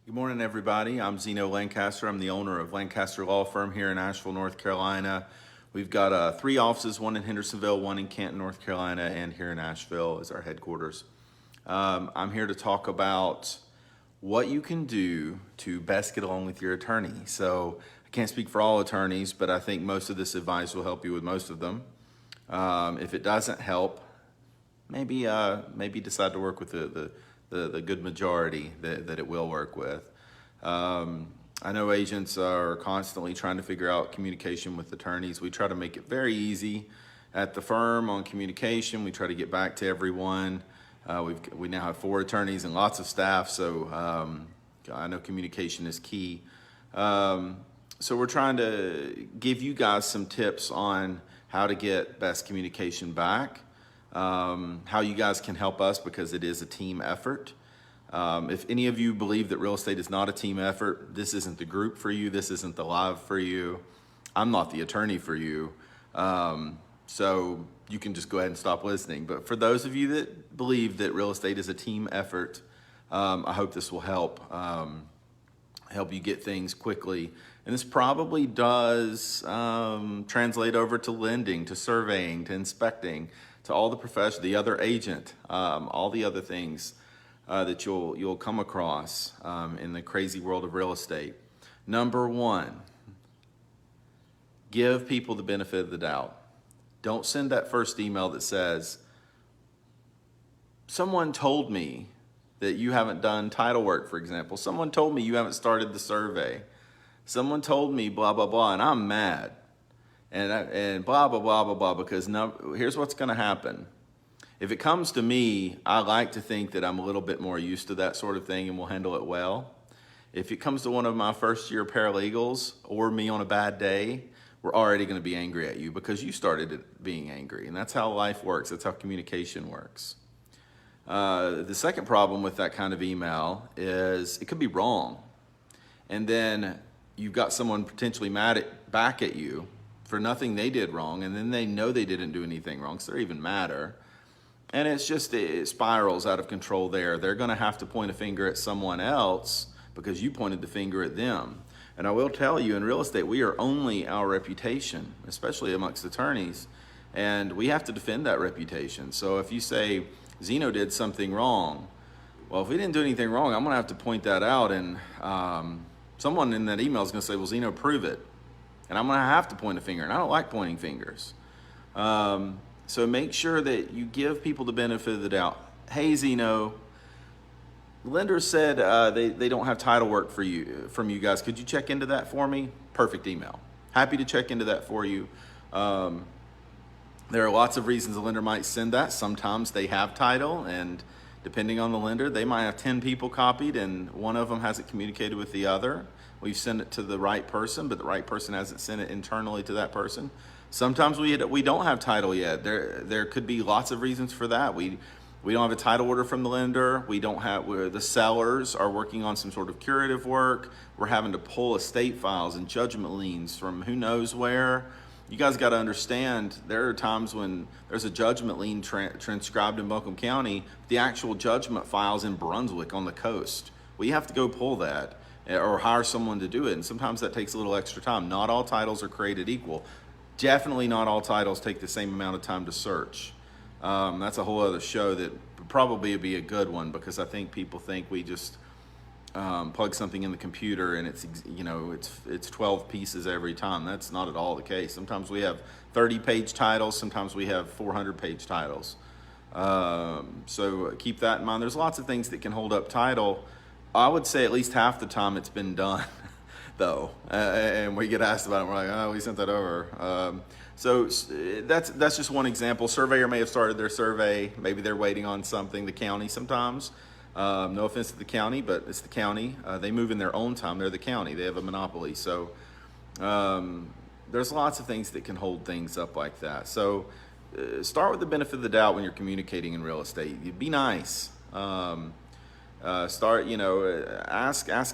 Good morning, everybody. I'm Zeno Lancaster. I'm the owner of Lancaster Law Firm here in Asheville, North Carolina. We've got 3 offices, one in Hendersonville, one in Canton, North Carolina, and here in Asheville is our headquarters. I'm here to talk about what you can do to best get along with your attorney. So I can't speak for all attorneys, but I think most of this advice will help you with most of them. If it doesn't help, maybe decide to work with the good majority that it will work with. I know agents are constantly trying to figure out communication with attorneys. We try to make it very easy at the firm on communication. We try to get back to everyone. We now have 4 attorneys and lots of staff, so I know communication is key. So we're trying to give you guys some tips on how to get best communication back. How you guys can help us, because it is a team effort. If any of you believe that real estate is not a team effort, this isn't the group for you, this isn't the live for you. I'm not the attorney for you. So you can just go ahead and stop listening. But for those of you that believe that real estate is a team effort, I hope this will help you get things quickly. And this probably does translate over to lending, to surveying, to inspecting, to all the profession, the other agent, all the other things that you'll come across in the crazy world of real estate. Number 1, give people the benefit of the doubt. Don't send that first email that says, someone told me that you haven't done title work, for example. Someone told me you haven't started the survey. Someone told me blah, blah, blah, and I'm mad. And blah, blah, blah, blah, blah, because here's what's going to happen. If it comes to me, I like to think that I'm a little bit more used to that sort of thing and will handle it well. If it comes to one of my first-year paralegals or me on a bad day, we're already going to be angry at you because you started it being angry. And that's how life works. That's how communication works. The second problem with that kind of email is it could be wrong. And then you've got someone potentially back at you for nothing they did wrong, and then they know they didn't do anything wrong, so they're even madder. And it spirals out of control there. They're going to have to point a finger at someone else because you pointed the finger at them. And I will tell you, in real estate, we are only our reputation, especially amongst attorneys, and we have to defend that reputation. So if you say, Zeno did something wrong, well, if we didn't do anything wrong, I'm going to have to point that out, and someone in that email is going to say, well, Zeno, prove it. And I'm going to have to point a finger, and I don't like pointing fingers. So make sure that you give people the benefit of the doubt. Hey, Zeno, the lender said they don't have title work from you guys. Could you check into that for me? Perfect email. Happy to check into that for you. There are lots of reasons the lender might send that. Sometimes they have title, and depending on the lender, they might have 10 people copied, and one of them hasn't communicated with the other. We've sent it to the right person, but the right person hasn't sent it internally to that person. Sometimes we don't have title yet. There could be lots of reasons for that. We don't have a title order from the lender. The sellers are working on some sort of curative work. We're having to pull estate files and judgment liens from who knows where. You guys got to understand, there are times when there's a judgment lien transcribed in Buncombe County, the actual judgment file's in Brunswick on the coast. We have to go pull that or hire someone to do it, and sometimes that takes a little extra time. Not all titles are created equal. Definitely not all titles take the same amount of time to search. That's a whole other show that probably would be a good one, because I think people think we just plug something in the computer and it's 12 pieces every time. That's not at all the case. Sometimes we have 30-page titles. Sometimes we have 400-page titles. So keep that in mind. There's lots of things that can hold up title. I would say at least half the time it's been done, though. And we get asked about it, and we're like, oh, we sent that over. So that's just one example. Surveyor may have started their survey. Maybe they're waiting on something. The county sometimes. No offense to the county, but it's the county. They move in their own time. They're the county. They have a monopoly. So there's lots of things that can hold things up like that. So start with the benefit of the doubt when you're communicating in real estate. Be nice. Ask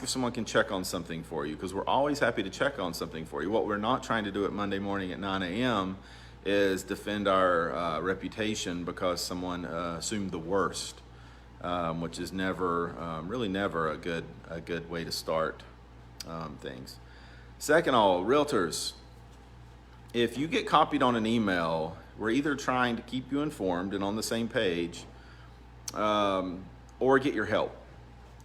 if someone can check on something for you, because we're always happy to check on something for you. What we're not trying to do at Monday morning at 9 a.m. is defend our reputation because someone assumed the worst. which is never, really never a good way to start things. Second of all, realtors, if you get copied on an email, we're either trying to keep you informed and on the same page, or get your help.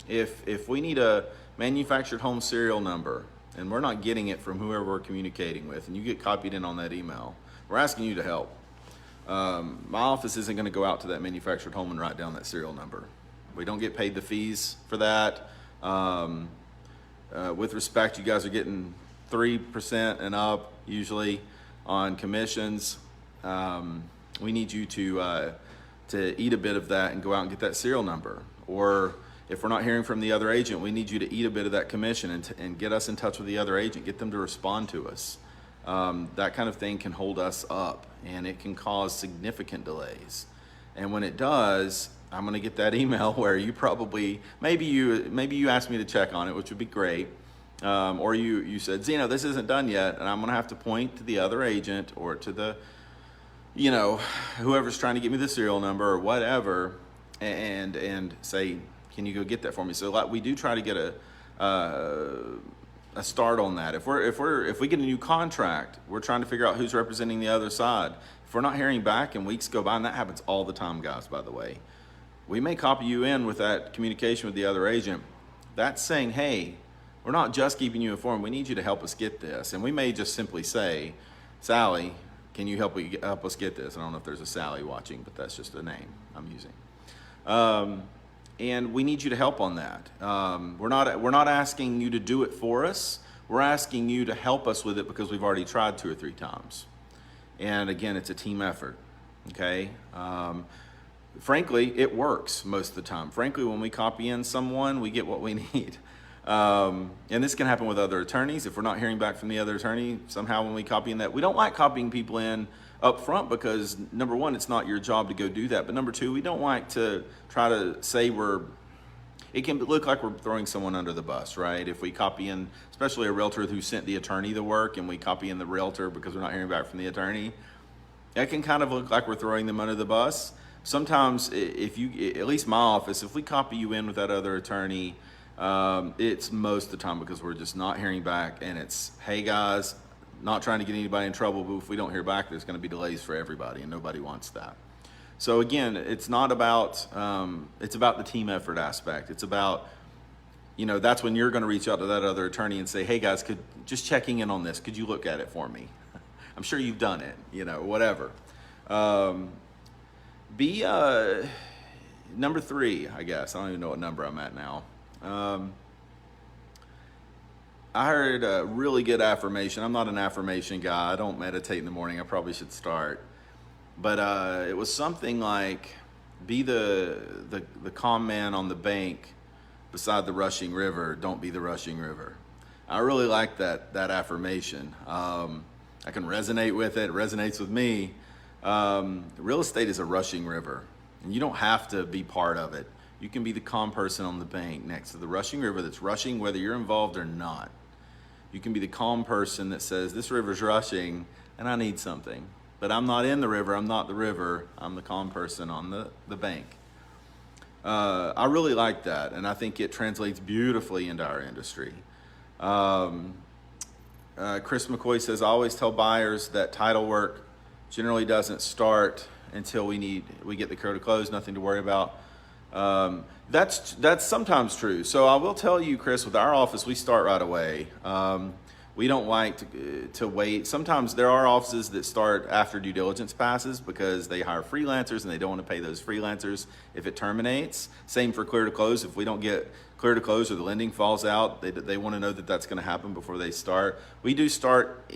If we need a manufactured home serial number and we're not getting it from whoever we're communicating with, and you get copied in on that email, we're asking you to help. My office isn't going to go out to that manufactured home and write down that serial number. We don't get paid the fees for that. With respect, you guys are getting 3% and up usually on commissions. We need you to eat a bit of that and go out and get that serial number. Or if we're not hearing from the other agent, we need you to eat a bit of that commission and get us in touch with the other agent, get them to respond to us. That kind of thing can hold us up, and it can cause significant delays. And when it does, I'm going to get that email where you probably, maybe you asked me to check on it, which would be great. Or you said, Zeno, this isn't done yet, and I'm going to have to point to the other agent or to the, whoever's trying to get me the serial number or whatever, and say, can you go get that for me? So we do try to get a start on that. If we get a new contract, we're trying to figure out who's representing the other side. If we're not hearing back and weeks go by, and that happens all the time, guys, by the way, we may copy you in with that communication with the other agent. That's saying, hey, we're not just keeping you informed. We need you to help us get this. And we may just simply say, Sally, can you help us get this? I don't know if there's a Sally watching, but that's just a name I'm using. And we need you to help on that. We're not asking you to do it for us. We're asking you to help us with it because we've already tried 2 or 3 times. And again, it's a team effort, okay? Frankly, it works most of the time. Frankly, when we copy in someone, we get what we need. And this can happen with other attorneys. If we're not hearing back from the other attorney, somehow when we copy in that, we don't like copying people in up front because, number one, it's not your job to go do that. But number two, we don't like to try to say it can look like we're throwing someone under the bus, right? If we copy in, especially a realtor who sent the attorney the work and we copy in the realtor because we're not hearing back from the attorney, that can kind of look like we're throwing them under the bus. Sometimes if you, at least my office, if we copy you in with that other attorney, it's most of the time because we're just not hearing back, and it's, hey guys, not trying to get anybody in trouble, but if we don't hear back, there's going to be delays for everybody, and nobody wants that. So again, it's not about, it's about the team effort aspect. It's about, that's when you're going to reach out to that other attorney and say, hey guys, just checking in on this, could you look at it for me? I'm sure you've done it, whatever. Number 3, I guess. I don't even know what number I'm at now. I heard a really good affirmation. I'm not an affirmation guy. I don't meditate in the morning. I probably should start. But it was something like, be the calm man on the bank beside the rushing river. Don't be the rushing river. I really like that affirmation. I can resonate with it. It resonates with me. Real estate is a rushing river, and you don't have to be part of it. You can be the calm person on the bank next to the rushing river that's rushing whether you're involved or not. You can be the calm person that says, this river's rushing and I need something. But I'm not in the river, I'm not the river, I'm the calm person on the bank. I really like that, and I think it translates beautifully into our industry. Chris McCoy says, I always tell buyers that title work generally doesn't start until we get the code to close, nothing to worry about. That's sometimes true. So I will tell you, Chris, with our office, we start right away. We don't like to wait. Sometimes there are offices that start after due diligence passes because they hire freelancers and they don't want to pay those freelancers if it terminates. Same for clear to close. If we don't get clear to close or the lending falls out, they want to know that that's going to happen before they start. We do start,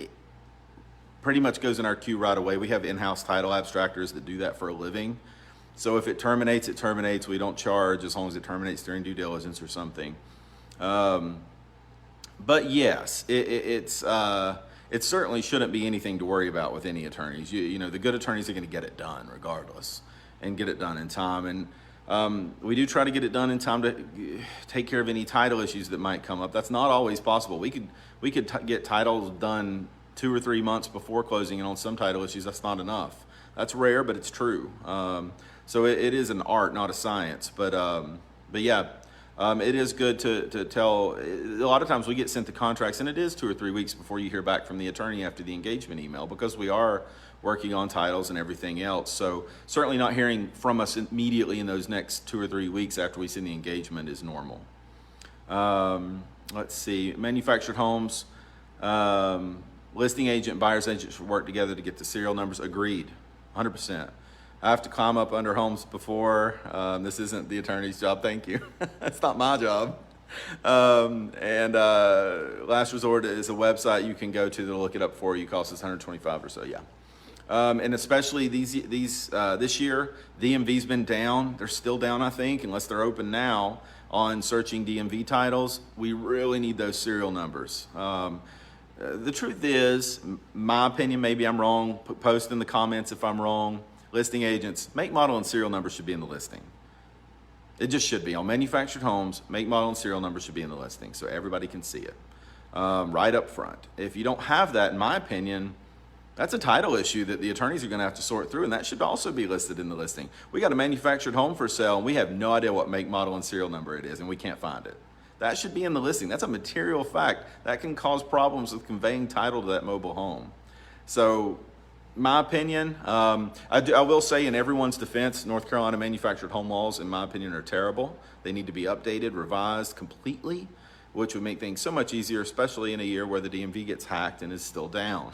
pretty much goes in our queue right away. We have in-house title abstractors that do that for a living. So if it terminates, it terminates. We don't charge as long as it terminates during due diligence or something. But yes, it certainly shouldn't be anything to worry about with any attorneys. The good attorneys are going to get it done regardless and get it done in time. And we do try to get it done in time to take care of any title issues that might come up. That's not always possible. We could get titles done 2 or 3 months before closing, and on some title issues, that's not enough. That's rare, but it's true. So it is an art, not a science. But yeah, it is good to tell. A lot of times we get sent the contracts, and it is 2 or 3 weeks before you hear back from the attorney after the engagement email, because we are working on titles and everything else. So certainly not hearing from us immediately in those next 2 or 3 weeks after we send the engagement is normal. Let's see, manufactured homes, listing agent, buyer's agent should work together to get the serial numbers. Agreed, 100%. I have to climb up under homes before. This isn't the attorney's job, thank you. It's not my job. Last Resort is a website you can go to to look it up for you. Costs us $125 or so, yeah. And especially this year, DMV's been down. They're still down, I think, unless they're open now on searching DMV titles. We really need those serial numbers. The truth is, my opinion, maybe I'm wrong. Post in the comments if I'm wrong. Listing agents, make, model, and serial numbers should be in the listing. It just should be. On manufactured homes, make, model, and serial numbers should be in the listing so everybody can see it right up front. If you don't have that, in my opinion, that's a title issue that the attorneys are going to have to sort through, and that should also be listed in the listing. We got a manufactured home for sale, and we have no idea what make, model, and serial number it is, and we can't find it. That should be in the listing. That's a material fact. That can cause problems with conveying title to that mobile home. So, my opinion, I will say in everyone's defense, North Carolina manufactured home laws, in my opinion, are terrible. They need to be updated, revised completely, which would make things so much easier, especially in a year where the DMV gets hacked and is still down.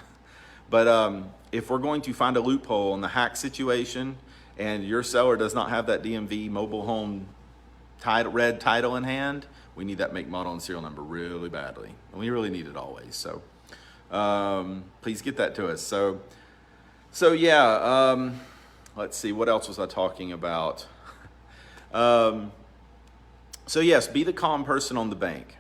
But if we're going to find a loophole in the hack situation and your seller does not have that DMV mobile home red title in hand, we need that make, model, and serial number really badly. And we really need it always. So please get that to us. So yeah, let's see, what else was I talking about? So yes, be the calm person on the bank.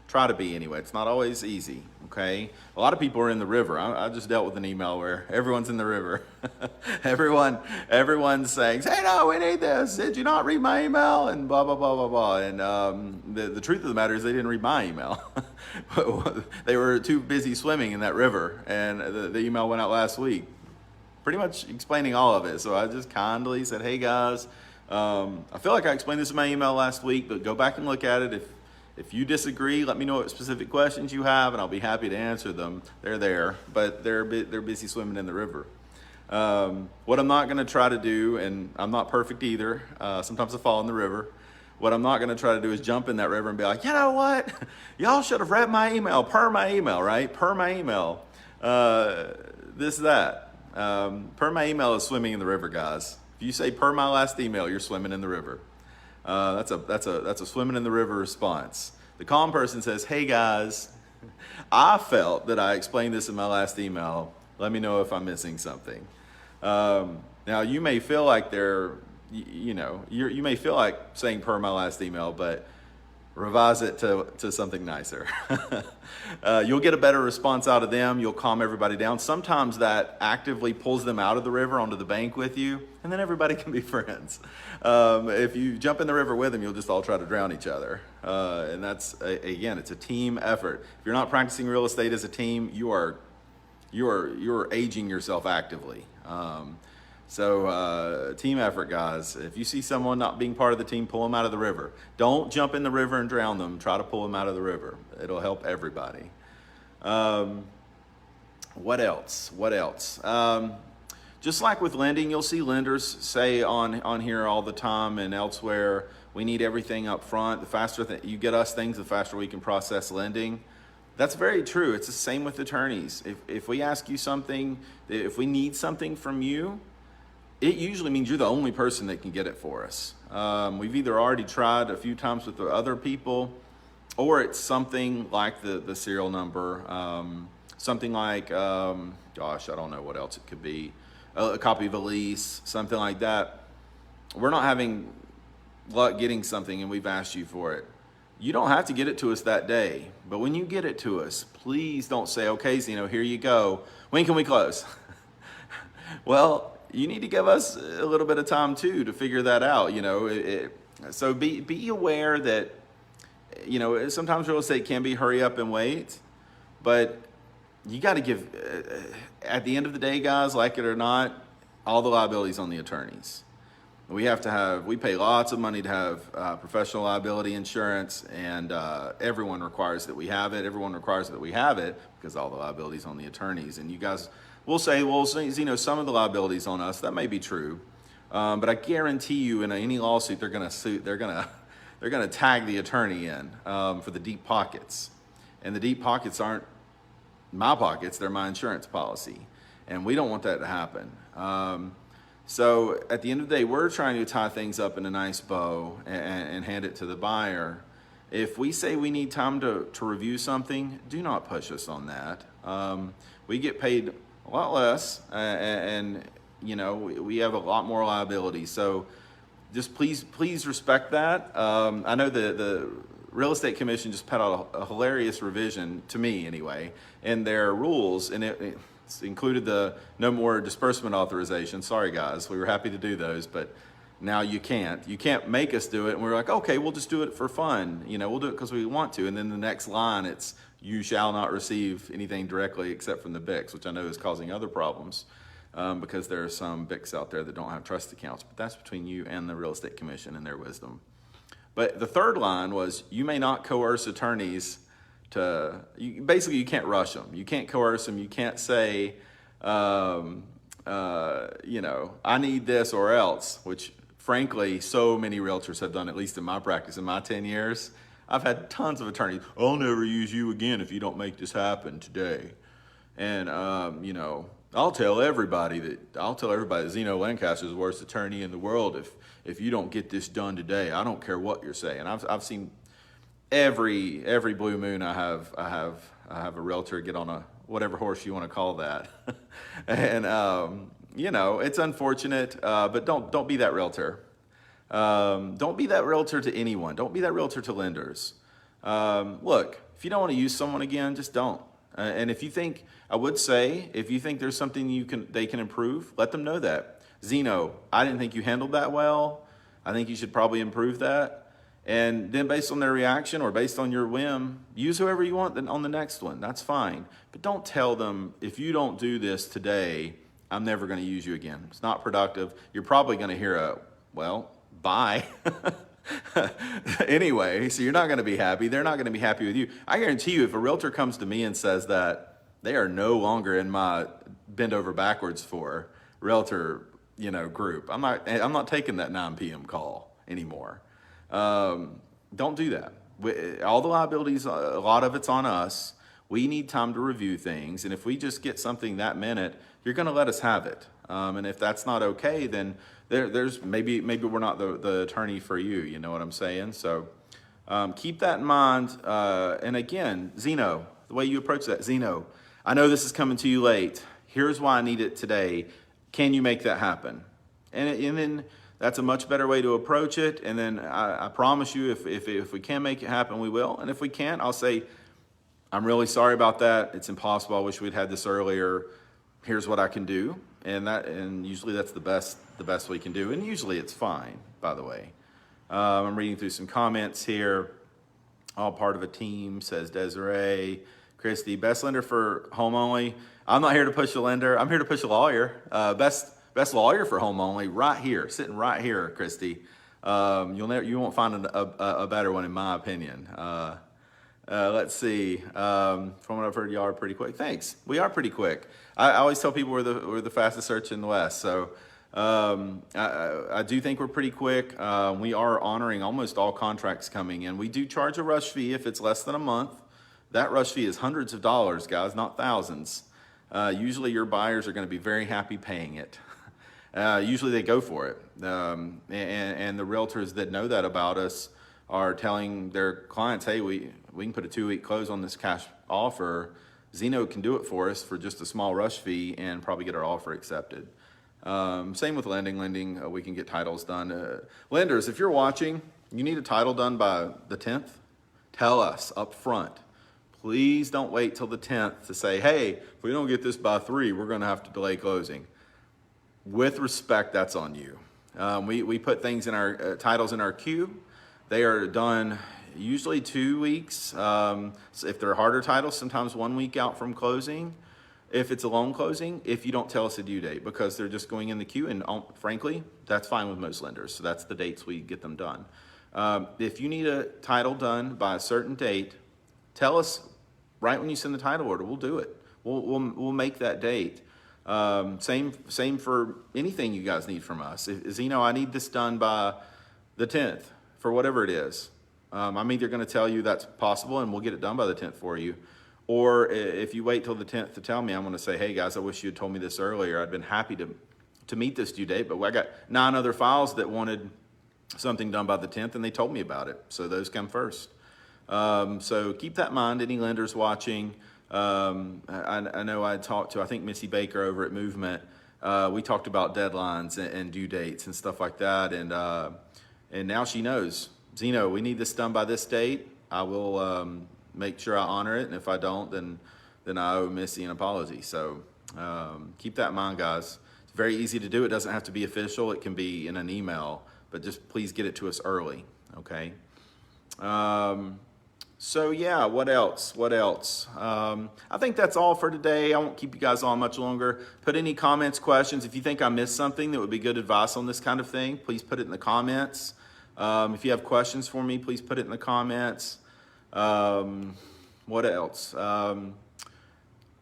Try to be anyway. It's not always easy, okay? A lot of people are in the river. I just dealt with an email where everyone's in the river. Everyone's saying, hey, no, we need this. Did you not read my email? And blah, blah, blah, blah, blah. And the truth of the matter is they didn't read my email. They were too busy swimming in that river. And the email went out last week, pretty much explaining all of it. So I just kindly said, hey, guys, I feel like I explained this in my email last week, but go back and look at it. If you disagree, let me know what specific questions you have, and I'll be happy to answer them. They're there, but they're busy swimming in the river. What I'm not going to try to do, and I'm not perfect either, sometimes I fall in the river. What I'm not going to try to do is jump in that river and be like, you know what? Y'all should have read my email, per my email, right? Per my email. That. Per my email is swimming in the river, guys. If you say per my last email, you're swimming in the river. That's a swimming in the river response. The calm person says, hey guys, I felt that I explained this in my last email. Let me know if I'm missing something. Now you may feel like you may feel like saying per my last email, but revise it to something nicer. You'll get a better response out of them. You'll calm everybody down. Sometimes that actively pulls them out of the river onto the bank with you, and then everybody can be friends. If you jump in the river with them, you'll just all try to drown each other. And that's, again, it's a team effort. If you're not practicing real estate as a team, you're aging yourself actively. So team effort, guys. If you see someone not being part of the team, pull them out of the river. Don't jump in the river and drown them. Try to pull them out of the river. It'll help everybody. What else? Just like with lending, you'll see lenders say on here all the time and elsewhere, we need everything up front. The faster you get us things, the faster we can process lending. That's very true. It's the same with attorneys. If we ask you something, if we need something from you, it usually means you're the only person that can get it for us. We've either already tried a few times with the other people, or it's something like the serial number, something like, gosh, I don't know what else it could be, a copy of a lease, something like that. We're not having luck getting something and we've asked you for it. You don't have to get it to us that day, but when you get it to us, please don't say, okay, Zeno, here you go. When can we close? Well, you need to give us a little bit of time too to figure that out. So be aware that, sometimes real estate can be hurry up and wait, but you got to give, at the end of the day, guys, like it or not, all the liabilities on the attorneys. We pay lots of money to have professional liability insurance, and everyone requires that we have it. Everyone requires that we have it because all the liabilities on the attorneys. And you guys will say, well, some of the liabilities on us. That may be true, but I guarantee you, in any lawsuit, they're going to sue. They're going to tag the attorney in for the deep pockets, and the deep pockets aren't my pockets; they're my insurance policy, and we don't want that to happen. So at the end of the day, we're trying to tie things up in a nice bow and hand it to the buyer. If we say we need time to review something, do not push us on that. We get paid a lot less, and we have a lot more liability. So just please respect that. I know the Real Estate Commission just put out a hilarious revision, to me anyway, in their rules, and it's included the no more disbursement authorization. Sorry guys, we were happy to do those, but now you can't. You can't make us do it. And we're like, okay, we'll just do it for fun. We'll do it because we want to. And then the next line, it's you shall not receive anything directly except from the BICs, which I know is causing other problems because there are some BICs out there that don't have trust accounts. But that's between you and the Real Estate Commission and their wisdom. But the third line was you may not coerce attorneys basically you can't rush them. You can't coerce them. You can't say, I need this or else, which frankly, so many realtors have done, at least in my practice, in my 10 years. I've had tons of attorneys, I'll never use you again if you don't make this happen today. And, I'll tell everybody that Zeno Lancaster is the worst attorney in the world if you don't get this done today. I don't care what you're saying. I've seen every blue moon I have a realtor get on a whatever horse you want to call that. And it's unfortunate, but don't be that realtor. Don't be that realtor to anyone. Don't be that realtor to lenders. Look, if you don't want to use someone again, just don't. And if you think there's something they can improve, let them know that. Zeno, I didn't think you handled that well. I think you should probably improve that. And then based on their reaction or based on your whim, use whoever you want on the next one. That's fine. But don't tell them, if you don't do this today, I'm never going to use you again. It's not productive. You're probably going to hear bye. Anyway, so you're not going to be happy. They're not going to be happy with you. I guarantee you, if a realtor comes to me and says that, they are no longer in my bend over backwards for realtor, group. I'm not taking that 9 p.m. call anymore. Don't do that. All the liabilities, a lot of it's on us. We need time to review things. And if we just get something that minute, you're going to let us have it. And if that's not okay, then there's maybe we're not the attorney for you. You know what I'm saying? So keep that in mind. And again, Zeno, the way you approach that, Zeno, I know this is coming to you late. Here's why I need it today. Can you make that happen? And then that's a much better way to approach it. And then I promise you, if we can make it happen, we will. And if we can't, I'll say, I'm really sorry about that. It's impossible. I wish we'd had this earlier. Here's what I can do. And usually that's the best we can do. And usually it's fine, by the way. I'm reading through some comments here. All part of a team, says Desiree. Christy, best lender for home only. I'm not here to push a lender. I'm here to push a lawyer. Best lawyer for home only, right here, sitting right here, Christy. You won't find a better one, in my opinion. Let's see. From what I've heard, y'all are pretty quick. Thanks. We are pretty quick. I always tell people we're the fastest search in the West. So I do think we're pretty quick. We are honoring almost all contracts coming in. We do charge a rush fee if it's less than a month. That rush fee is hundreds of dollars, guys, not thousands. Usually your buyers are going to be very happy paying it. Usually they go for it. And the realtors that know that about us are telling their clients, hey, we can put a 2-week close on this cash offer. Zeno can do it for us for just a small rush fee and probably get our offer accepted. Same with lending. We can get titles done. Lenders, if you're watching, you need a title done by the 10th, tell us up front. Please don't wait till the 10th to say, hey, if we don't get this by 3, we're going to have to delay closing. With respect, that's on you. We put things in our titles in our queue. They are done usually 2 weeks. So if they're harder titles, sometimes 1 week out from closing. If it's a loan closing, if you don't tell us a due date, because they're just going in the queue, and frankly, that's fine with most lenders. So that's the dates we get them done. If you need a title done by a certain date, tell us right when you send the title order. We'll do it. We'll make that date. Same for anything you guys need from us. Zeno, I need this done by the 10th for whatever it is. I'm either going to tell you that's possible and we'll get it done by the 10th for you. Or if you wait till the 10th to tell me, I'm going to say, hey guys, I wish you had told me this earlier. I'd been happy to meet this due date, but I got 9 other files that wanted something done by the 10th and they told me about it. So those come first. So keep that in mind, any lenders watching. I know I talked to, I think, Missy Baker over at Movement. We talked about deadlines and due dates and stuff like that. And now she knows, Zeno, we need this done by this date. I will make sure I honor it. And if I don't, then I owe Missy an apology. So keep that in mind, guys. It's very easy to do. It doesn't have to be official. It can be in an email, but just please get it to us early. Okay. So yeah, what else? I think that's all for today. I won't keep you guys on much longer. Put any comments, questions. If you think I missed something that would be good advice on this kind of thing, please put it in the comments. If you have questions for me, please put it in the comments. What else?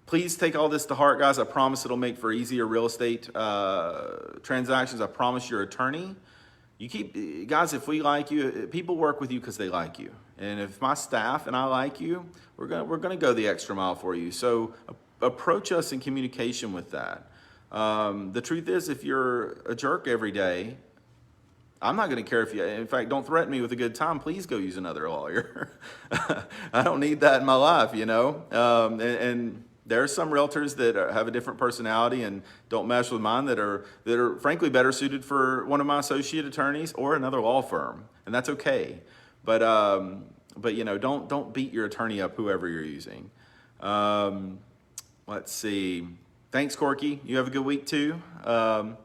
Please take all this to heart, guys. I promise it'll make for easier real estate transactions. I promise your attorney. Guys, if we like you, people work with you because they like you. And if my staff and I like you, we're gonna go the extra mile for you. So approach us in communication with that. The truth is, if you're a jerk every day, I'm not going to care if you, in fact, don't threaten me with a good time. Please go use another lawyer. I don't need that in my life, you know. And there are some realtors that have a different personality and don't mesh with mine that are frankly better suited for one of my associate attorneys or another law firm, and that's okay. But you know, don't beat your attorney up, whoever you're using. Let's see. Thanks, Corky. You have a good week too. So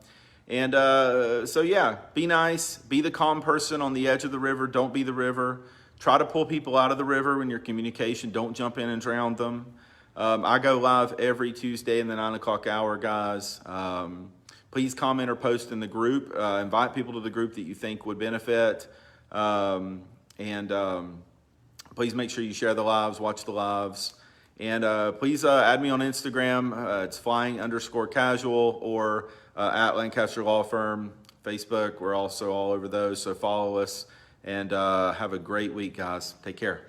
yeah, be nice, be the calm person on the edge of the river. Don't be the river. Try to pull people out of the river in your communication. Don't jump in and drown them. I go live every Tuesday in the 9 o'clock hour, guys. Please comment or post in the group. Invite people to the group that you think would benefit. Please make sure you share the lives, watch the lives. And please add me on Instagram. It's flying_casual or at Lancaster Law Firm. Facebook, we're also all over those. So follow us and have a great week, guys. Take care.